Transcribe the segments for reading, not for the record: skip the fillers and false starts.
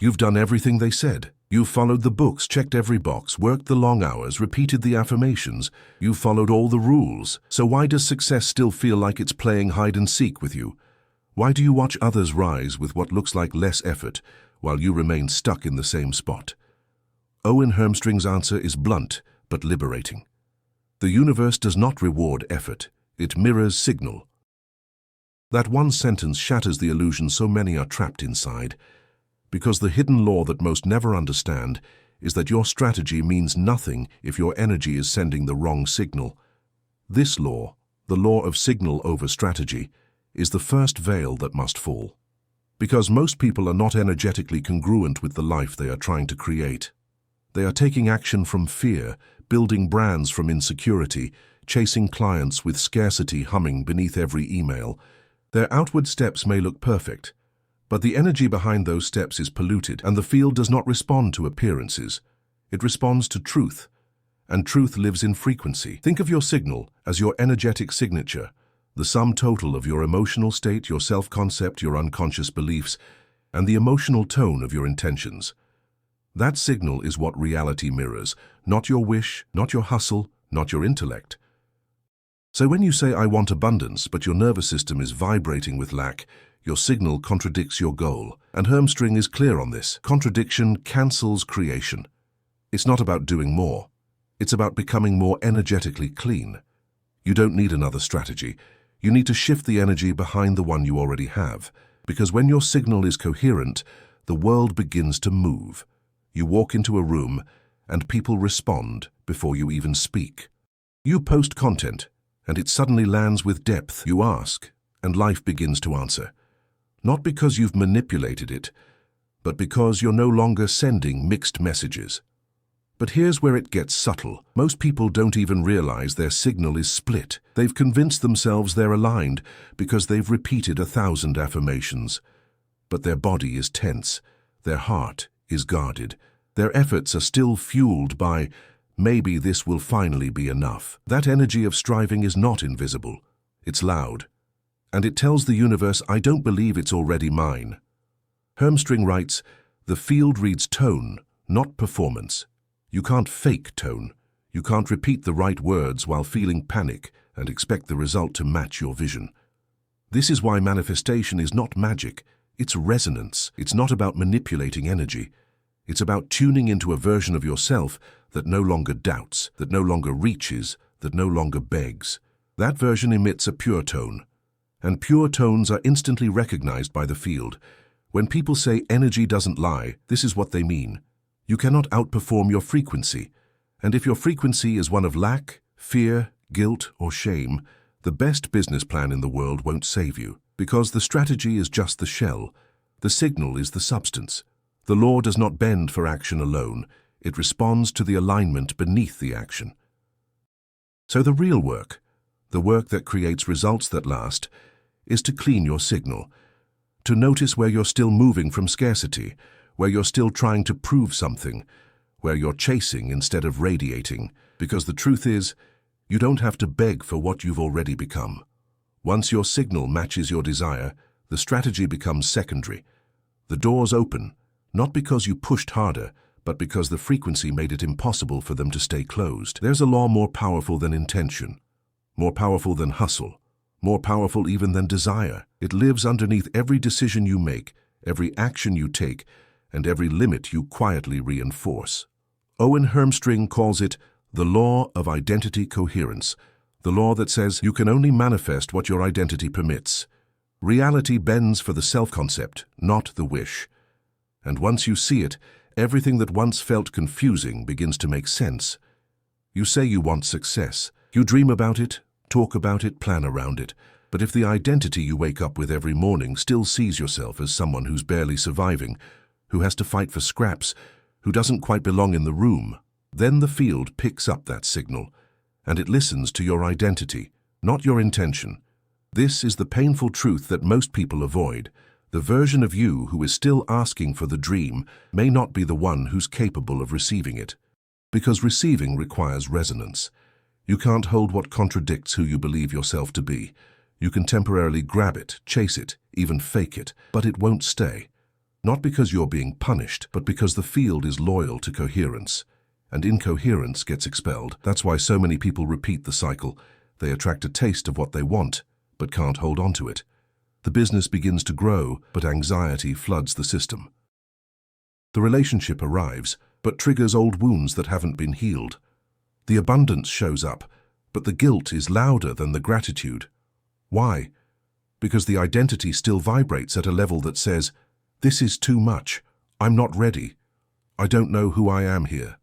You've done everything they said. You've followed the books, checked every box, worked the long hours, repeated the affirmations. You've followed all the rules. So why does success still feel like it's playing hide and seek with you? Why do you watch others rise with what looks like less effort while you remain stuck in the same spot? Owen Hermstring's answer is blunt but liberating. The universe does not reward effort. It mirrors signal. That one sentence shatters the illusion so many are trapped inside, because the hidden law that most never understand is that your strategy means nothing if your energy is sending the wrong signal. This law, the law of signal over strategy, is the first veil that must fall. Because most people are not energetically congruent with the life they are trying to create. They are taking action from fear, building brands from insecurity, chasing clients with scarcity humming beneath every email. Their outward steps may look perfect, but the energy behind those steps is polluted, and the field does not respond to appearances. It responds to truth, and truth lives in frequency. Think of your signal as your energetic signature, the sum total of your emotional state, your self-concept, your unconscious beliefs, and the emotional tone of your intentions. That signal is what reality mirrors, not your wish, not your hustle, not your intellect. So when you say, "I want abundance," but your nervous system is vibrating with lack, your signal contradicts your goal. And Hermstring is clear on this. Contradiction cancels creation. It's not about doing more. It's about becoming more energetically clean. You don't need another strategy. You need to shift the energy behind the one you already have. Because when your signal is coherent, the world begins to move. You walk into a room, and people respond before you even speak. You post content, and it suddenly lands with depth. You ask, and life begins to answer. Not because you've manipulated it, but because you're no longer sending mixed messages. But here's where it gets subtle. Most people don't even realize their signal is split. They've convinced themselves they're aligned because they've repeated 1,000 affirmations. But their body is tense. Their heart is guarded. Their efforts are still fueled by, "Maybe this will finally be enough." That energy of striving is not invisible. It's loud. And it tells the universe, "I don't believe it's already mine." Hermstring writes, "The field reads tone, not performance. You can't fake tone. You can't repeat the right words while feeling panic and expect the result to match your vision." This is why manifestation is not magic. It's resonance. It's not about manipulating energy. It's about tuning into a version of yourself that no longer doubts, that no longer reaches, that no longer begs. That version emits a pure tone. And pure tones are instantly recognized by the field. When people say energy doesn't lie, this is what they mean. You cannot outperform your frequency. And if your frequency is one of lack, fear, guilt, or shame, the best business plan in the world won't save you. Because the strategy is just the shell. The signal is the substance. The law does not bend for action alone. It responds to the alignment beneath the action. So the real work, the work that creates results that last, is to clean your signal, to notice where you're still moving from scarcity, where you're still trying to prove something, where you're chasing instead of radiating, because the truth is, you don't have to beg for what you've already become. Once your signal matches your desire, the strategy becomes secondary. The doors open, not because you pushed harder, but because the frequency made it impossible for them to stay closed. There's a law more powerful than intention, more powerful than hustle, more powerful even than desire. It lives underneath every decision you make, every action you take, and every limit you quietly reinforce. Owen Hermstring calls it the law of identity coherence, the law that says you can only manifest what your identity permits. Reality bends for the self-concept, not the wish. And once you see it, everything that once felt confusing begins to make sense. You say you want success. You dream about it, talk about it, plan around it. But if the identity you wake up with every morning still sees yourself as someone who's barely surviving, who has to fight for scraps, who doesn't quite belong in the room, then the field picks up that signal, and it listens to your identity, not your intention. This is the painful truth that most people avoid. The version of you who is still asking for the dream may not be the one who's capable of receiving it. Because receiving requires resonance. You can't hold what contradicts who you believe yourself to be. You can temporarily grab it, chase it, even fake it, but it won't stay. Not because you're being punished, but because the field is loyal to coherence. And incoherence gets expelled. That's why so many people repeat the cycle. They attract a taste of what they want, but can't hold on to it. The business begins to grow, but anxiety floods the system. The relationship arrives, but triggers old wounds that haven't been healed. The abundance shows up, but the guilt is louder than the gratitude. Why? Because the identity still vibrates at a level that says, "This is too much. I'm not ready. I don't know who I am here."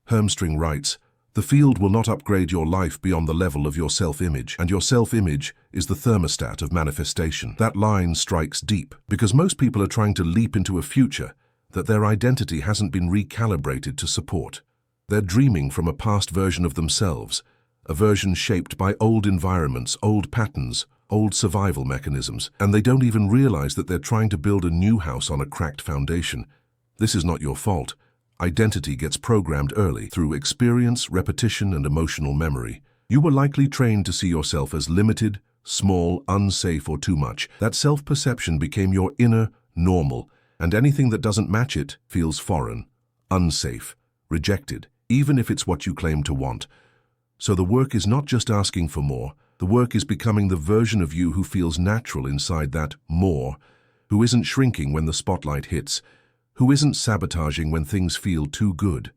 Hermstring writes, "The field will not upgrade your life beyond the level of your self-image, and your self-image is the thermostat of manifestation." That line strikes deep, because most people are trying to leap into a future that their identity hasn't been recalibrated to support. They're dreaming from a past version of themselves, a version shaped by old environments, old patterns, old survival mechanisms, and they don't even realize that they're trying to build a new house on a cracked foundation. This is not your fault. Identity gets programmed early through experience, repetition, and emotional memory. You were likely trained to see yourself as limited, small, unsafe, or too much. That self-perception became your inner normal, and anything that doesn't match it feels foreign, unsafe, rejected, even if it's what you claim to want. So the work is not just asking for more. The work is becoming the version of you who feels natural inside that more, who isn't shrinking when the spotlight hits, who isn't sabotaging when things feel too good,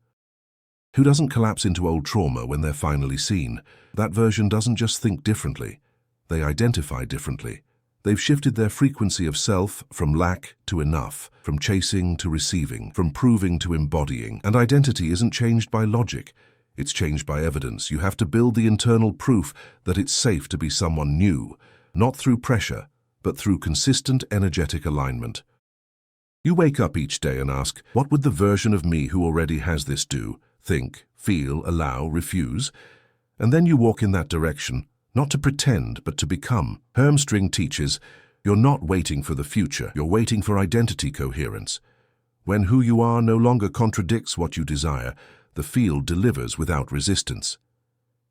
who doesn't collapse into old trauma when they're finally seen. That version doesn't just think differently, they identify differently. They've shifted their frequency of self from lack to enough, from chasing to receiving, from proving to embodying. And identity isn't changed by logic, it's changed by evidence. You have to build the internal proof that it's safe to be someone new, not through pressure, but through consistent energetic alignment. You wake up each day and ask, what would the version of me who already has this do? Think, feel, allow, refuse? And then you walk in that direction, not to pretend, but to become. Hermstring teaches, you're not waiting for the future, you're waiting for identity coherence. When who you are no longer contradicts what you desire, the field delivers without resistance.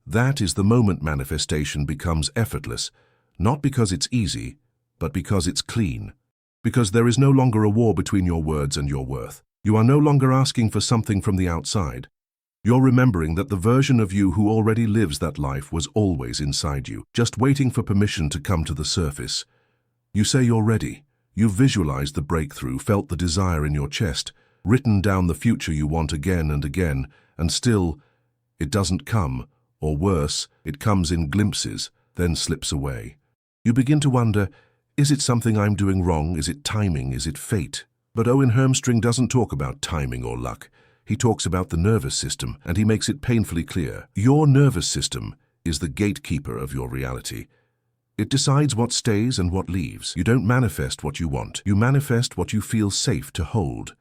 That is the moment manifestation becomes effortless, not because it's easy, but because it's clean. Because there is no longer a war between your words and your worth. You are no longer asking for something from the outside. You're remembering that the version of you who already lives that life was always inside you, just waiting for permission to come to the surface. You say you're ready. You've visualized the breakthrough, felt the desire in your chest, written down the future you want again and again, and still, it doesn't come, or worse, it comes in glimpses, then slips away. You begin to wonder, is it something I'm doing wrong? Is it timing? Is it fate? But Owen Hermstring doesn't talk about timing or luck. He talks about the nervous system, and he makes it painfully clear. Your nervous system is the gatekeeper of your reality. It decides what stays and what leaves. You don't manifest what you want. You manifest what you feel safe to hold.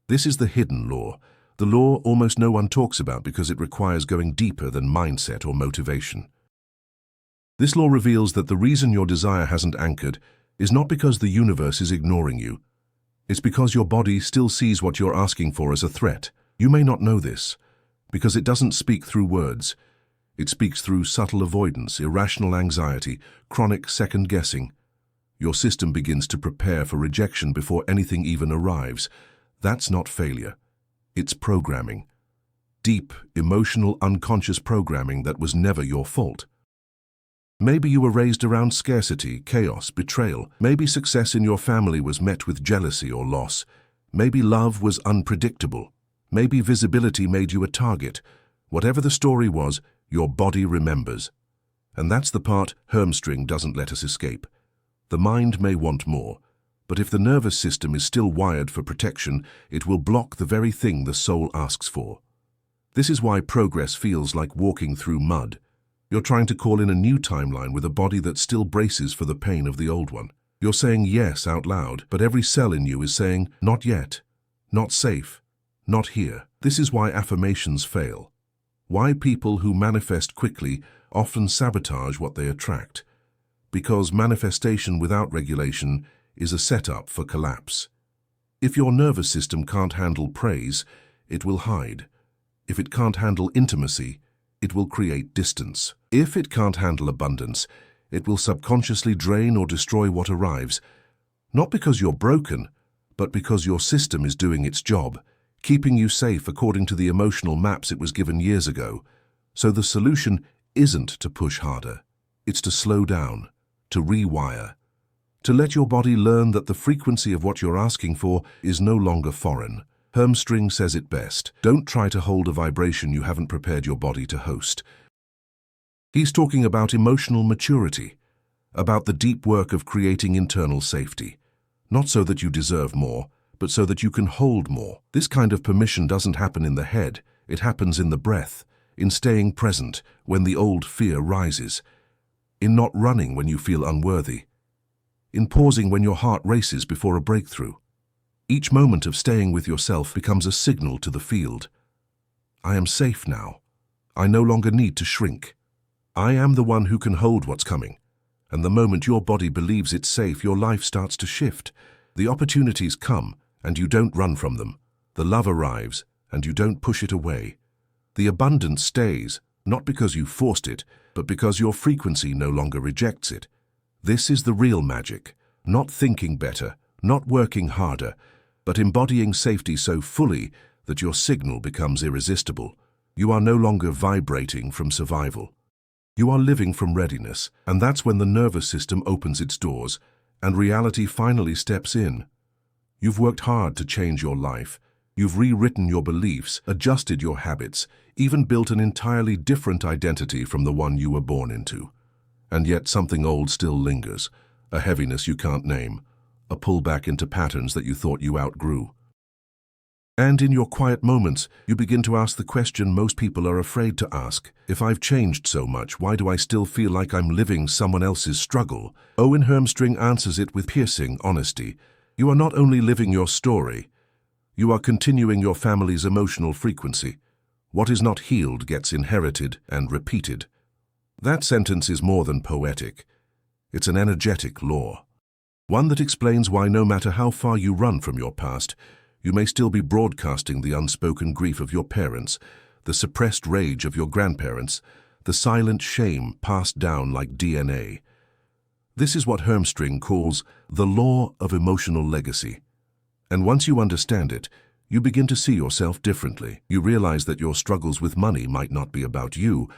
This is the hidden law, the law almost no one talks about because it requires going deeper than mindset or motivation. This law reveals that the reason your desire hasn't anchored is not because the universe is ignoring you. It's because your body still sees what you're asking for as a threat. You may not know this, because it doesn't speak through words. It speaks through subtle avoidance, irrational anxiety, chronic second-guessing. Your system begins to prepare for rejection before anything even arrives. That's not failure. It's programming. Deep, emotional, unconscious programming that was never your fault. Maybe you were raised around scarcity, chaos, betrayal. Maybe success in your family was met with jealousy or loss. Maybe love was unpredictable. Maybe visibility made you a target. Whatever the story was, your body remembers. And that's the part Hermstring doesn't let us escape. The mind may want more, but if the nervous system is still wired for protection, it will block the very thing the soul asks for. This is why progress feels like walking through mud. You're trying to call in a new timeline with a body that still braces for the pain of the old one. You're saying yes out loud, but every cell in you is saying, not yet, not safe, not here. This is why affirmations fail. Why people who manifest quickly often sabotage what they attract. Because manifestation without regulation is a setup for collapse. If your nervous system can't handle praise, it will hide. If it can't handle intimacy, it will create distance. If it can't handle abundance, it will subconsciously drain or destroy what arrives, not because you're broken, but because your system is doing its job, keeping you safe according to the emotional maps it was given years ago. So the solution isn't to push harder. It's to slow down, to rewire, to let your body learn that the frequency of what you're asking for is no longer foreign. Hermstring says it best: don't try to hold a vibration you haven't prepared your body to host. He's talking about emotional maturity, about the deep work of creating internal safety. Not so that you deserve more, but so that you can hold more. This kind of permission doesn't happen in the head, it happens in the breath, in staying present when the old fear rises, in not running when you feel unworthy, in pausing when your heart races before a breakthrough. Each moment of staying with yourself becomes a signal to the field. I am safe now. I no longer need to shrink. I am the one who can hold what's coming. And the moment your body believes it's safe, your life starts to shift. The opportunities come, and you don't run from them. The love arrives, and you don't push it away. The abundance stays, not because you forced it, but because your frequency no longer rejects it. This is the real magic. Not thinking better, not working harder, but embodying safety so fully that your signal becomes irresistible. You are no longer vibrating from survival. You are living from readiness, and that's when the nervous system opens its doors and reality finally steps in. You've worked hard to change your life. You've rewritten your beliefs, adjusted your habits, even built an entirely different identity from the one you were born into. And yet something old still lingers, a heaviness you can't name, a pullback into patterns that you thought you outgrew. And in your quiet moments, you begin to ask the question most people are afraid to ask: if I've changed so much, why do I still feel like I'm living someone else's struggle? Owen Hermstring answers it with piercing honesty. You are not only living your story, you are continuing your family's emotional frequency. What is not healed gets inherited and repeated. That sentence is more than poetic. It's an energetic law. One that explains why no matter how far you run from your past, you may still be broadcasting the unspoken grief of your parents, the suppressed rage of your grandparents, the silent shame passed down like DNA. This is what Hermstring calls the law of emotional legacy. And once you understand it, you begin to see yourself differently. You realize that your struggles with money might not be about you,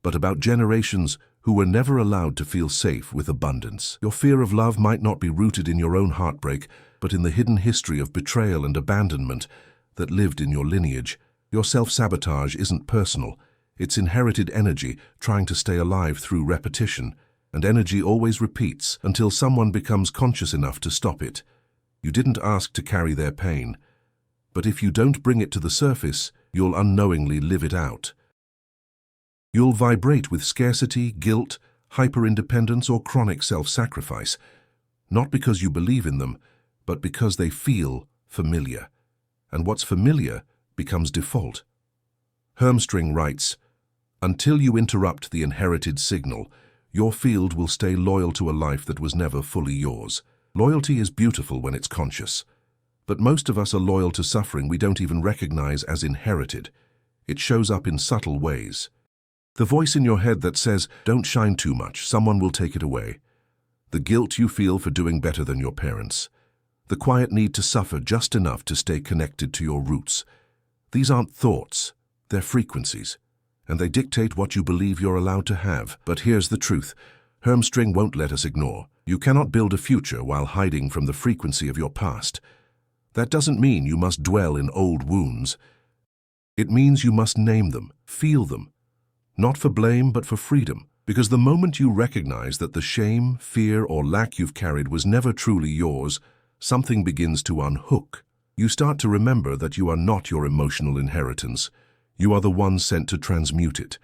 but about generations who were never allowed to feel safe with abundance. Your fear of love might not be rooted in your own heartbreak, but in the hidden history of betrayal and abandonment that lived in your lineage. Your self-sabotage isn't personal. It's inherited energy trying to stay alive through repetition, and energy always repeats until someone becomes conscious enough to stop it. You didn't ask to carry their pain, but if you don't bring it to the surface, you'll unknowingly live it out. You'll vibrate with scarcity, guilt, hyper-independence, or chronic self-sacrifice, not because you believe in them, but because they feel familiar. And what's familiar becomes default. Hermstring writes, "Until you interrupt the inherited signal, your field will stay loyal to a life that was never fully yours." Loyalty is beautiful when it's conscious, but most of us are loyal to suffering we don't even recognize as inherited. It shows up in subtle ways. The voice in your head that says, "Don't shine too much, someone will take it away." The guilt you feel for doing better than your parents. The quiet need to suffer just enough to stay connected to your roots. These aren't thoughts, they're frequencies, and they dictate what you believe you're allowed to have. But here's the truth. Hermstring won't let us ignore. You cannot build a future while hiding from the frequency of your past. That doesn't mean you must dwell in old wounds. It means you must name them, feel them. Not for blame, but for freedom. Because the moment you recognize that the shame, fear, or lack you've carried was never truly yours, something begins to unhook. You start to remember that you are not your emotional inheritance. You are the one sent to transmute it.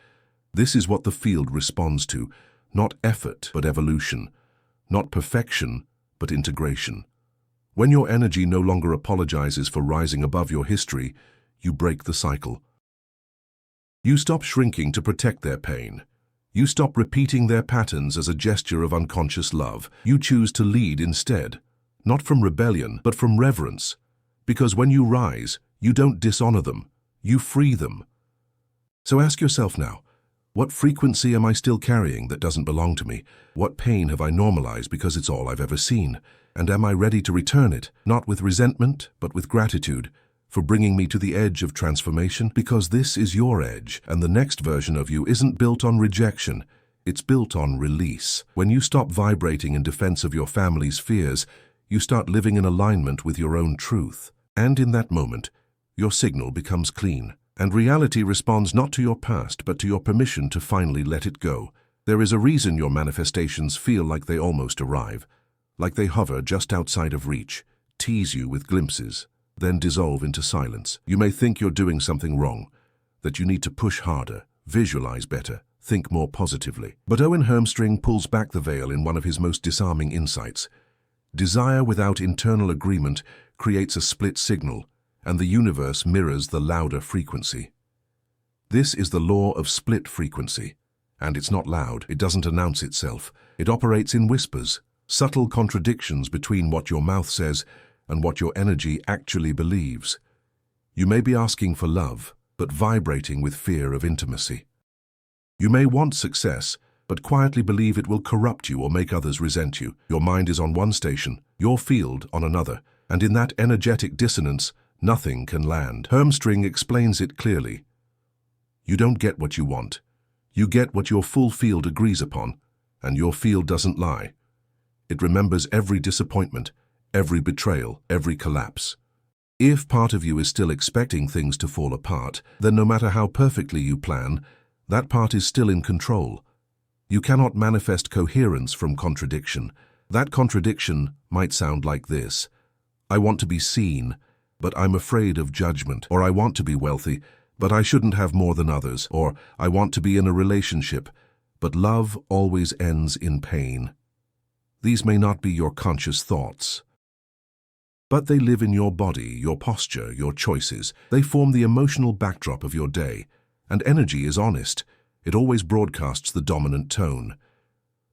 This is what the field responds to. Not effort, but evolution. Not perfection, but integration. When your energy no longer apologizes for rising above your history, you break the cycle. You stop shrinking to protect their pain. You stop repeating their patterns as a gesture of unconscious love. You choose to lead instead, not from rebellion, but from reverence. Because when you rise, you don't dishonor them, you free them. So ask yourself now, What frequency am I still carrying that doesn't belong to me? What pain have I normalized because it's all I've ever seen? And am I ready to return it, not with resentment, but with gratitude, for bringing me to the edge of transformation? Because this is your edge, and the next version of you isn't built on rejection, it's built on release. When you stop vibrating in defense of your family's fears, you start living in alignment with your own truth. And in that moment, your signal becomes clean. And reality responds not to your past, but to your permission to finally let it go. There is a reason your manifestations feel like they almost arrive, like they hover just outside of reach, tease you with glimpses, then dissolve into silence. You may think you're doing something wrong, that you need to push harder, visualize better, think more positively. But Owen Hermstring pulls back the veil in one of his most disarming insights. Desire without internal agreement creates a split signal, and the universe mirrors the louder frequency. This is the law of split frequency, and it's not loud, it doesn't announce itself. It operates in whispers, subtle contradictions between what your mouth says and what your energy actually believes. You may be asking for love, but vibrating with fear of intimacy. You may want success, but quietly believe it will corrupt you or make others resent you. Your mind is on one station, your field on another, and in that energetic dissonance, nothing can land. Hermstring explains it clearly. You don't get what you want. You get what your full field agrees upon, and your field doesn't lie. It remembers every disappointment, every betrayal, every collapse. If part of you is still expecting things to fall apart, then no matter how perfectly you plan, that part is still in control. You cannot manifest coherence from contradiction. That contradiction might sound like this: I want to be seen, but I'm afraid of judgment. Or I want to be wealthy, but I shouldn't have more than others. Or I want to be in a relationship, but love always ends in pain. These may not be your conscious thoughts, but they live in your body, your posture, your choices. They form the emotional backdrop of your day, and energy is honest. It always broadcasts the dominant tone.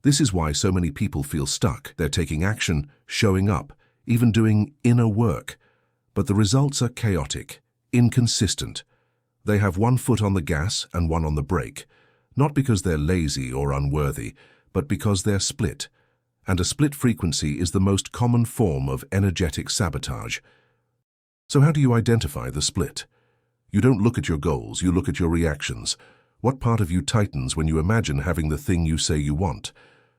This is why so many people feel stuck. They're taking action, showing up, even doing inner work, but the results are chaotic, inconsistent. They have one foot on the gas and one on the brake, not because they're lazy or unworthy, but because they're split. And a split frequency is the most common form of energetic sabotage. So how do you identify the split? You don't look at your goals, you look at your reactions. What part of you tightens when you imagine having the thing you say you want?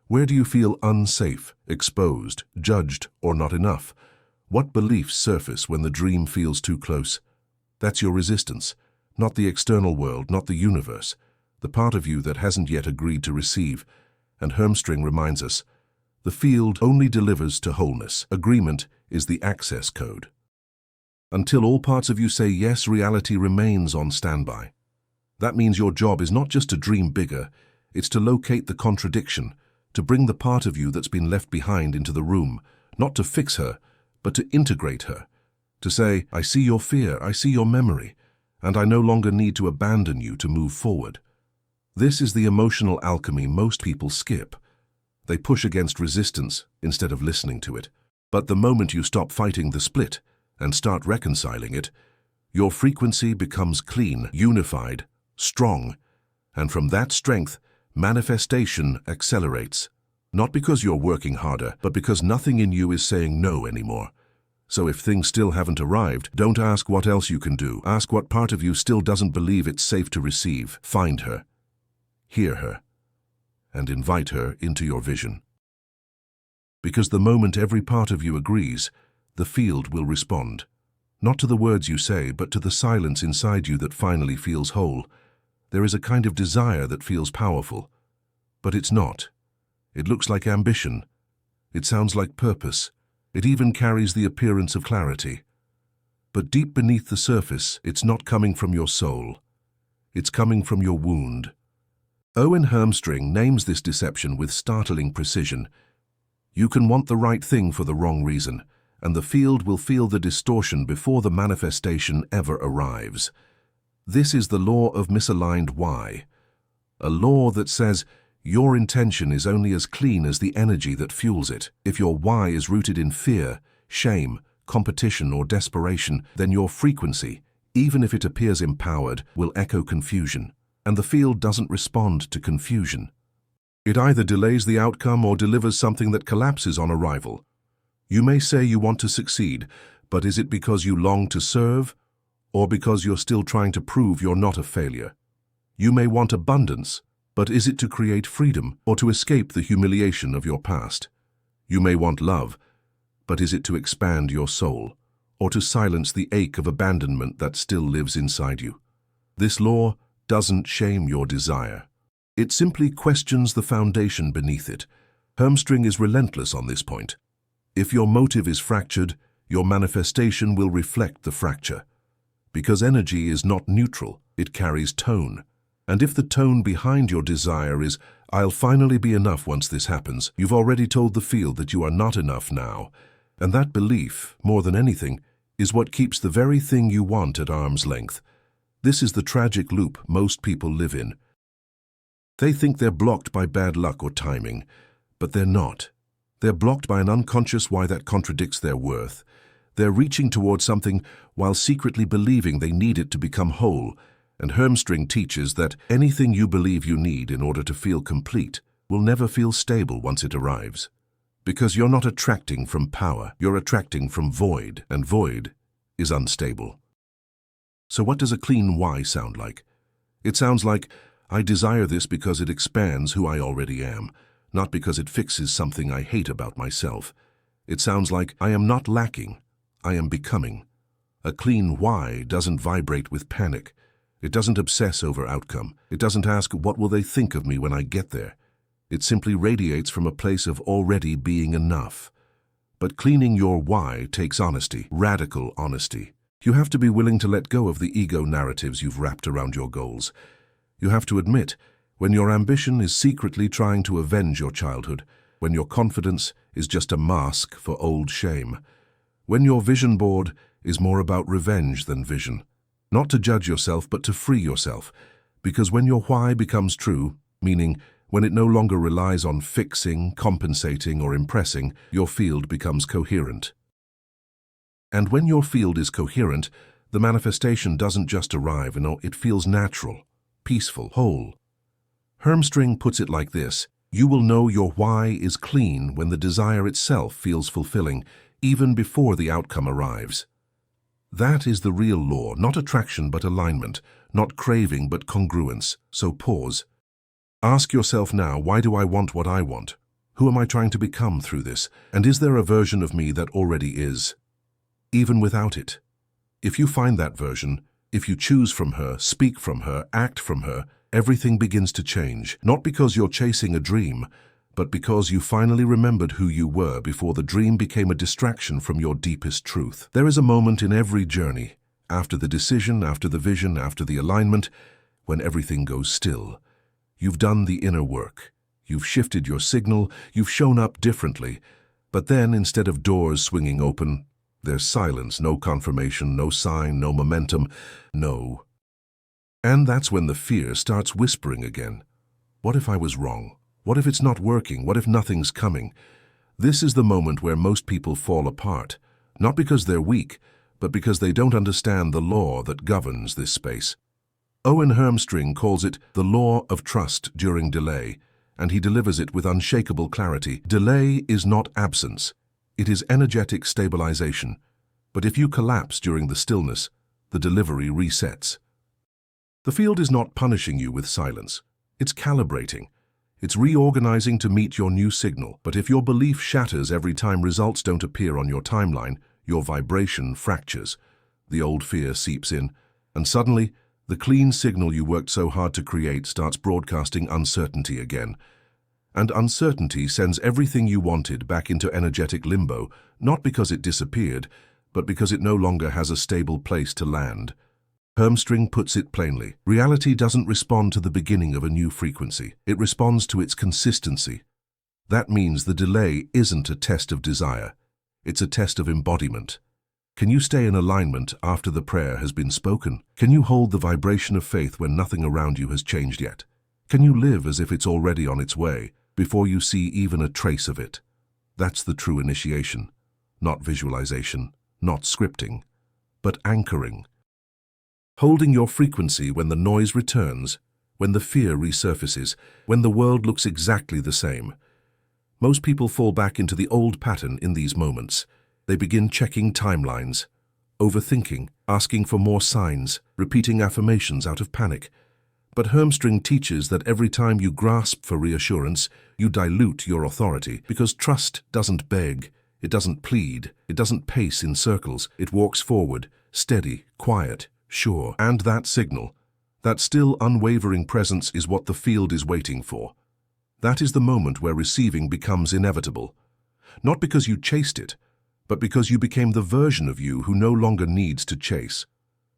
Where do you feel unsafe, exposed, judged, or not enough? What beliefs surface when the dream feels too close? That's your resistance, not the external world, not the universe, the part of you that hasn't yet agreed to receive. And Hermstring reminds us, the field only delivers to wholeness. Agreement is the access code. Until all parts of you say yes, reality remains on standby. That means your job is not just to dream bigger, it's to locate the contradiction, to bring the part of you that's been left behind into the room, not to fix her, but to integrate her, to say, I see your fear, I see your memory, and I no longer need to abandon you to move forward. This is the emotional alchemy most people skip. They push against resistance instead of listening to it. But the moment you stop fighting the split and start reconciling it, your frequency becomes clean, unified, strong, and from that strength, manifestation accelerates. Not because you're working harder, but because nothing in you is saying no anymore. So if things still haven't arrived, don't ask what else you can do. Ask what part of you still doesn't believe it's safe to receive. Find her, hear her, and invite her into your vision. Because the moment every part of you agrees, the field will respond. Not to the words you say, but to the silence inside you that finally feels whole. There is a kind of desire that feels powerful, but it's not. It looks like ambition. It sounds like purpose. It even carries the appearance of clarity. But deep beneath the surface, it's not coming from your soul. It's coming from your wound. Owen Hermstring names this deception with startling precision. You can want the right thing for the wrong reason, and the field will feel the distortion before the manifestation ever arrives. This is the law of misaligned why, a law that says your intention is only as clean as the energy that fuels it. If your why is rooted in fear, shame, competition, or desperation, then your frequency, even if it appears empowered, will echo confusion. and the field doesn't respond to confusion. It either delays the outcome or delivers something that collapses on arrival. You may say you want to succeed, but is it because you long to serve, or because you're still trying to prove you're not a failure? You may want abundance, but is it to create freedom or to escape the humiliation of your past? You may want love, but is it to expand your soul, or to silence the ache of abandonment that still lives inside you? This law doesn't shame your desire. It simply questions the foundation beneath it. Hermstring is relentless on this point. If your motive is fractured, your manifestation will reflect the fracture. Because energy is not neutral, it carries tone. And if the tone behind your desire is, "I'll finally be enough once this happens," you've already told the field that you are not enough now. And that belief, more than anything, is what keeps the very thing you want at arm's length. This is the tragic loop most people live in. They think they're blocked by bad luck or timing, but they're not. They're blocked by an unconscious why that contradicts their worth. They're reaching towards something while secretly believing they need it to become whole. And Hermstring teaches that anything you believe you need in order to feel complete will never feel stable once it arrives. Because you're not attracting from power, you're attracting from void, and void is unstable. So what does a clean why sound like? It sounds like, I desire this because it expands who I already am, not because it fixes something I hate about myself. It sounds like, I am not lacking, I am becoming. A clean why doesn't vibrate with panic. It doesn't obsess over outcome. It doesn't ask, what will they think of me when I get there? It simply radiates from a place of already being enough. But cleaning your why takes honesty, radical honesty. You have to be willing to let go of the ego narratives you've wrapped around your goals. You have to admit when your ambition is secretly trying to avenge your childhood, when your confidence is just a mask for old shame, when your vision board is more about revenge than vision. Not to judge yourself, but to free yourself. Because when your why becomes true, meaning when it no longer relies on fixing, compensating, or impressing, your field becomes coherent. And when your field is coherent, the manifestation doesn't just arrive, it feels natural, peaceful, whole. Hermstring puts it like this: you will know your why is clean when the desire itself feels fulfilling, even before the outcome arrives. That is the real law, not attraction but alignment, not craving but congruence. So pause. Ask yourself now, why do I want what I want? Who am I trying to become through this? And is there a version of me that already is? Even without it. If you find that version, if you choose from her, speak from her, act from her, everything begins to change. Not because you're chasing a dream, but because you finally remembered who you were before the dream became a distraction from your deepest truth. There is a moment in every journey, after the decision, after the vision, after the alignment, when everything goes still. You've done the inner work. You've shifted your signal, you've shown up differently. But then, instead of doors swinging open, there's silence, no confirmation, no sign, no momentum, no. And that's when the fear starts whispering again. What if I was wrong? What if it's not working? What if nothing's coming? This is the moment where most people fall apart, not because they're weak, but because they don't understand the law that governs this space. Owen Hermstring calls it the law of trust during delay, and he delivers it with unshakable clarity. Delay is not absence. It is energetic stabilization. But if you collapse during the stillness, the delivery resets. The field is not punishing you with silence. It's calibrating. It's reorganizing to meet your new signal. But if your belief shatters every time results don't appear on your timeline, your vibration fractures. The old fear seeps in, and suddenly, the clean signal you worked so hard to create starts broadcasting uncertainty again. And uncertainty sends everything you wanted back into energetic limbo, not because it disappeared, but because it no longer has a stable place to land. Hermstring puts it plainly. Reality doesn't respond to the beginning of a new frequency. It responds to its consistency. That means the delay isn't a test of desire. It's a test of embodiment. Can you stay in alignment after the prayer has been spoken? Can you hold the vibration of faith when nothing around you has changed yet? Can you live as if it's already on its way, before you see even a trace of it? That's the true initiation. Not visualization, not scripting, but anchoring. Holding your frequency when the noise returns, when the fear resurfaces, when the world looks exactly the same. Most people fall back into the old pattern in these moments. They begin checking timelines, overthinking, asking for more signs, repeating affirmations out of panic. But Hermstring teaches that every time you grasp for reassurance, you dilute your authority, because trust doesn't beg, it doesn't plead, it doesn't pace in circles, it walks forward, steady, quiet, sure. And that signal, that still unwavering presence, is what the field is waiting for. That is the moment where receiving becomes inevitable. Not because you chased it, but because you became the version of you who no longer needs to chase.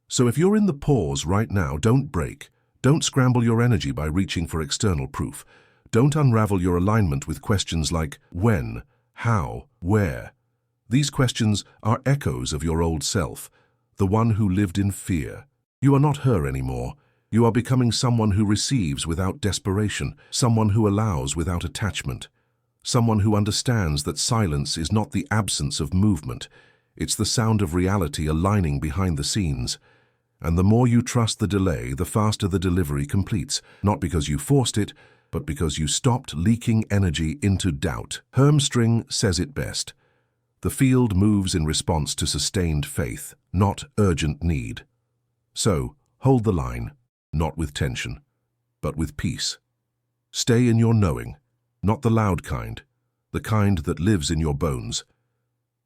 So if you're in the pause right now, don't break. Don't scramble your energy by reaching for external proof. Don't unravel your alignment with questions like when, how, where. These questions are echoes of your old self, the one who lived in fear. You are not her anymore. You are becoming someone who receives without desperation, someone who allows without attachment, someone who understands that silence is not the absence of movement, it's the sound of reality aligning behind the scenes. And the more you trust the delay, the faster the delivery completes, not because you forced it, but because you stopped leaking energy into doubt. Hermstring says it best. The field moves in response to sustained faith, not urgent need. So, hold the line, not with tension, but with peace. Stay in your knowing, not the loud kind, the kind that lives in your bones,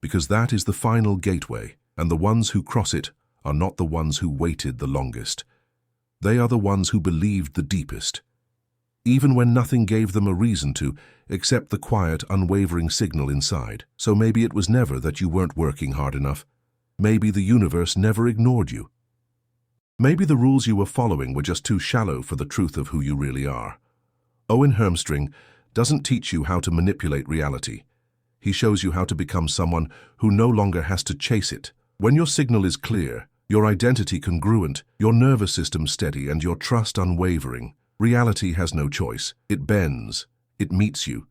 because that is the final gateway, and the ones who cross it are not the ones who waited the longest. They are the ones who believed the deepest, even when nothing gave them a reason to, except the quiet, unwavering signal inside. So maybe it was never that you weren't working hard enough. Maybe the universe never ignored you. Maybe the rules you were following were just too shallow for the truth of who you really are. Owen Hermstring doesn't teach you how to manipulate reality. He shows you how to become someone who no longer has to chase it. When your signal is clear, your identity congruent, your nervous system steady, and your trust unwavering, reality has no choice. It bends. It meets you.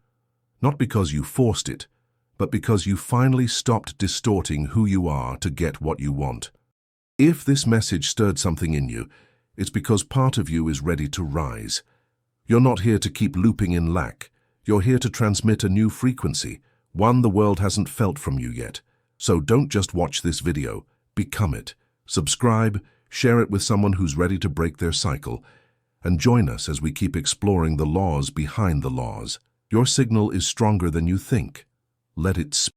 Not because you forced it, but because you finally stopped distorting who you are to get what you want. If this message stirred something in you, it's because part of you is ready to rise. You're not here to keep looping in lack. You're here to transmit a new frequency, one the world hasn't felt from you yet. So don't just watch this video, become it. Subscribe, share it with someone who's ready to break their cycle, and join us as we keep exploring the laws behind the laws. Your signal is stronger than you think. Let it speak.